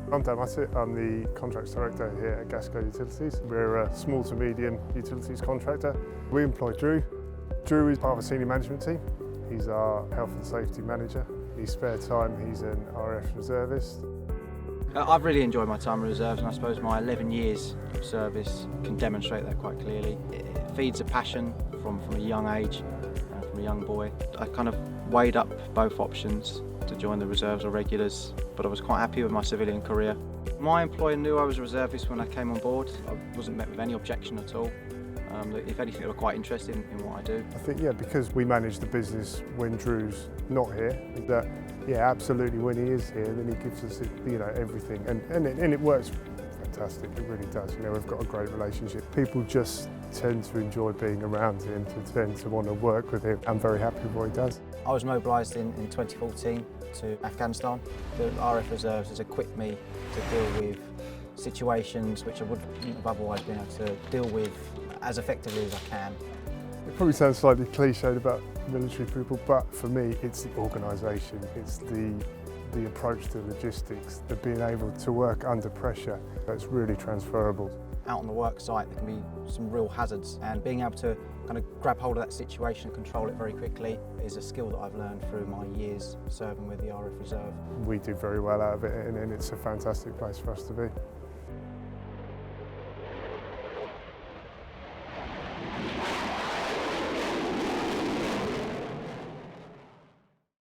I'm Dan Mussett, I'm the Contracts Director here at Gasco Utilities. We're a small to medium utilities contractor. We employ Drew. Drew is part of a senior management team. He's our health and safety manager. In his spare time, he's an RAF Reservist. I've really enjoyed my time in reserves, and I suppose my 11 years of service can demonstrate that quite clearly. It feeds a passion from a young age, from a young boy. I kind of weighed up both options to join the reserves or regulars, but I was quite happy with my civilian career. My employer knew I was a reservist when I came on board. I wasn't met with any objection at all. If anything, they were quite interested in what I do. I think, because we manage the business when Drew's not here, that, absolutely when he is here, then he gives us, everything. And it works fantastic, it really does. We've got a great relationship. People just tend to enjoy being around him, to tend to want to work with him. I'm very happy with what he does. I was mobilised in 2014 to Afghanistan. The RAF Reserves has equipped me to deal with situations which I wouldn't have otherwise been able to deal with as effectively as I can. It probably sounds slightly cliched about military people, but for me it's the organisation, it's the approach to logistics, the being able to work under pressure. That's really transferable. Out on the work site there can be some real hazards, and being able to kind of grab hold of that situation and control it very quickly is a skill that I've learned through my years serving with the RAF Reserve. We do very well out of it, and it's a fantastic place for us to be.